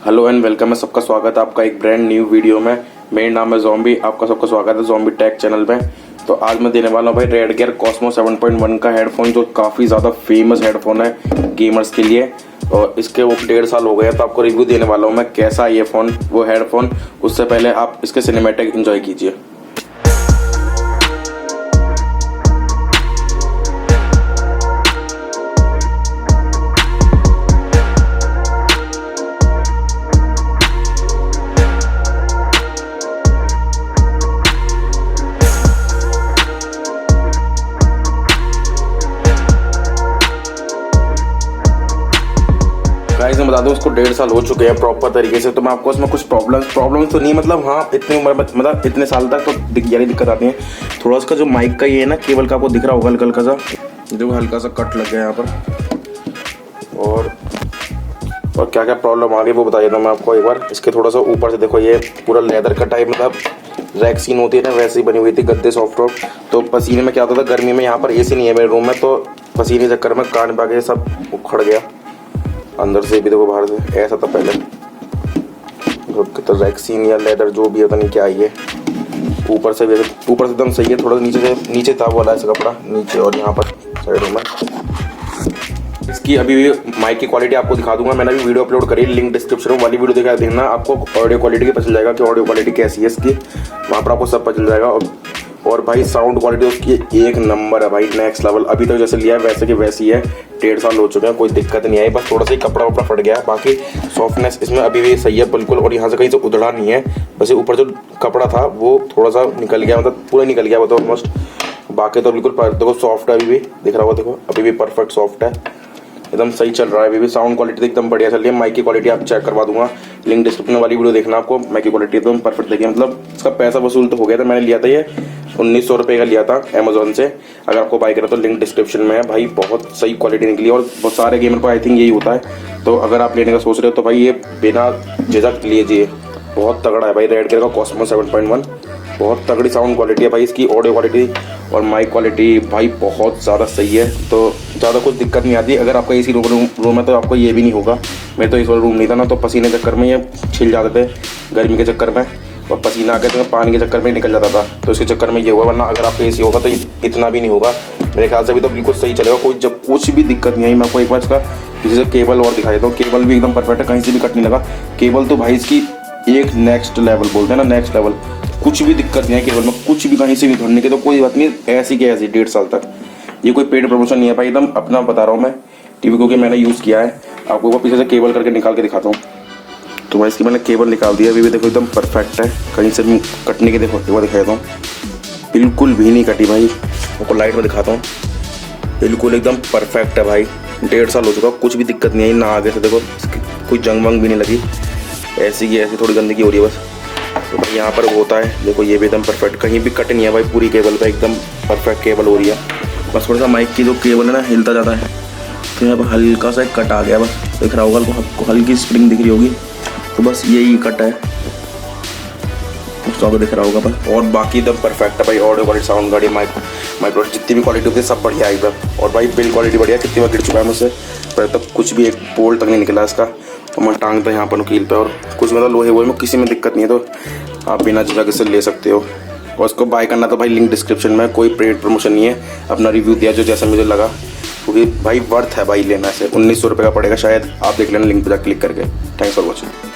Hello and welcome है, सबका स्वागत है आपका एक ब्रांड न्यू वीडियो में। मेरा नाम है ज़ॉम्बी, आपका सबका स्वागत है ज़ॉम्बीटेक चैनल में। तो आज मैं देने वाला हूँ भाई रेड गियर कॉस्मो 7.1 का हेडफोन, जो काफ़ी ज़्यादा फेमस हेडफोन है गेमर्स के लिए। और इसके वो 1.5 साल हो गए हैं, तो आपको रिव्यू देने वाला हूँ मैं कैसा है ये फ़ोन, वो हेडफोन। उससे पहले आप इसके सिनेमैटिक एंजॉय कीजिए। गाइस मैं बता दूं, उसको 1.5 साल हो चुके हैं प्रॉपर तरीके से। तो मैं आपको इसमें कुछ प्रॉब्लम्स तो नहीं, मतलब हाँ इतनी उम्र मतलब इतने साल तक तो यानी दिक्कत आती है। थोड़ा उसका जो माइक का ये है ना, केबल का आपको दिख रहा होगा हल्का सा, जो हल्का सा कट लग गया यहाँ पर। और क्या क्या प्रॉब्लम आ गई वो बता देता हूँ मैं आपको एक बार। इसके थोड़ा सा ऊपर से देखो, ये पूरा लेदर का टाइप, मतलब रैक्सीन होती है ना, वैसे ही बनी हुई थी, गद्दे सॉफ्ट रॉक। तो पसीने में क्या होता था, गर्मी में यहाँ पर एसी नहीं है मेरे रूम में, तो पसीने चक्कर में कान पाके सब उखड़ गया अंदर से भी। देखो बाहर से ऐसा था पहले, तो रैक्सीन या लेदर जो भी होता नहीं क्या ये। ऊपर से एकदम सही है, थोड़ा नीचे था वो वाला ऐसा कपड़ा नीचे, और यहाँ पर साइडों में। इसकी अभी भी माइक की क्वालिटी आपको दिखा दूंगा, मैंने अभी वीडियो अपलोड करी, लिंक डिस्क्रिप्शन में वाली वीडियो दिखा देना, आपको ऑडियो क्वालिटी की पता चल जाएगा कि ऑडियो क्वालिटी कैसी है इसकी, वहाँ पर आपको सब पता चल जाएगा। और भाई साउंड क्वालिटी उसकी एक नंबर है भाई, नेक्स्ट लेवल। अभी तक जैसे लिया है वैसे की वैसी है, 1.5 साल हो चुके हैं, कोई दिक्कत नहीं आई। बस थोड़ा सा ही कपड़ा वपड़ा फट गया, बाकी सॉफ्टनेस इसमें अभी भी सही है बिल्कुल। और यहाँ से कहीं से उधड़ा नहीं है, बस ऊपर जो कपड़ा था वो थोड़ा सा निकल गया, मतलब पूरा निकल गया वो तो ऑलमोस्ट। बाकी तो बिल्कुल देखो सॉफ्ट है, अभी भी दिख रहा होगा, देखो अभी भी परफेक्ट सॉफ्ट है, एकदम सही चल रहा है अभी भी। साउंड क्वालिटी एकदम बढ़िया चल रही है। माइक की क्वालिटी आप चेक करवा दूंगा, लिंक डिस्क्रिप्शन वाली वीडियो देखना आपको। माइक की क्वालिटी एकदम परफेक्ट देखिए, मतलब इसका पैसा वसूल तो हो गया था। मैंने लिया था ये 1900 रुपये का लिया था अमेजोन से, अगर आपको बाय करा तो लिंक डिस्क्रिप्शन में है। भाई बहुत सही क्वालिटी निकली, और बहुत सारे गेमर को आई थिंक यही होता है। तो अगर आप लेने का सोच रहे हो तो भाई ये बिना झिझक लीजिए, बहुत तगड़ा है भाई। रेड गियर का कॉस्मो 7.1 बहुत तगड़ी साउंड क्वालिटी है भाई इसकी। ऑडियो क्वालिटी और माइक क्वालिटी भाई बहुत ज़्यादा सही है, तो ज़्यादा कुछ दिक्कत नहीं आती। अगर आपका एसी रूम है तो आपको ये भी नहीं होगा। मेरे तो इस वाला रूम नहीं था ना, तो पसीने चक्कर में ये छिल जाते थे गर्मी के चक्कर में, और पसीना आके तो पानी के चक्कर में निकल जाता था, तो इसके चक्कर में ये हुआ। वरना अगर आपका एसी होगा तो इतना भी नहीं होगा मेरे ख्याल से। भी तो बिल्कुल सही चलेगा, कोई जब कुछ भी दिक्कत नहीं आई। मैं आपको एक बार इसका किसी से केबल और दिखा देता हूँ, केबल भी एकदम परफेक्ट है, कहीं से भी कट नहीं लगा। केबल तो भाई इसकी एक नेक्स्ट लेवल बोलते हैं ना, नेक्स्ट लेवल, कुछ भी दिक्कत नहीं है केबल में, कुछ भी कहीं से भी धरने की तो कोई बात नहीं। ऐसी की ऐसी 1.5 साल तक, ये कोई पेड प्रमोशन नहीं है भाई, एकदम अपना बता रहा हूँ मैं टीवी, क्योंकि मैंने यूज़ किया है। आपको वो पीछे से केबल करके निकाल के दिखाता हूँ। तो भाई इसकी मैंने केबल निकाल दिया, अभी भी देखो एकदम परफेक्ट है, कहीं से भी कटने की देखो, वो दिखा देता हूँ, बिल्कुल भी नहीं कटी भाई। आपको लाइट में दिखाता हूँ, बिल्कुल एकदम परफेक्ट है भाई। 1.5 साल हो चुका, कुछ भी दिक्कत नहीं आई ना। आगे से देखो कोई जंग वंग भी नहीं लगी, ऐसी की ऐसी थोड़ी गंदगी हो रही है बस। तो भाई यहाँ पर वो होता है, देखो ये भी एकदम परफेक्ट, कहीं भी कट नहीं है भाई, पूरी केबल पे एकदम परफेक्ट केबल हो रही है। बस थोड़ा सा माइक की जो केबल है ना हिलता जाता है, तो यहाँ पर हल्का सा कट आ गया, बस दिख रहा होगा आपको, हल्की स्प्रिंग दिख रही होगी, तो बस यही कट है, उसको दिख रहा होगा बस। और बाकी एकदम परफेक्ट है भाई। Audio quality, sound quality, micro जितनी भी क्वालिटी होती है सब बढ़िया है एकदम। और भाई बिल्ड क्वालिटी बढ़िया, कितनी बार गिर चुका है मुझसे, पर तब कुछ भी एक बोल्ट तक नहीं निकला इसका। और मैं टांग था यहाँ पर नुकील पे, और कुछ मतलब लोहे वोहे में किसी में दिक्कत नहीं है, तो आप बिना झिझक इससे ले सकते हो। और उसको बाय करना तो भाई लिंक डिस्क्रिप्शन में, कोई पेड प्रमोशन नहीं है, अपना रिव्यू दिया जो जैसा मुझे लगा, क्योंकि भाई वर्थ है भाई लेना से। 1900 रुपये का पड़ेगा शायद, आप देख लेना लिंक पर जा क्लिक करके। Thanks for watching.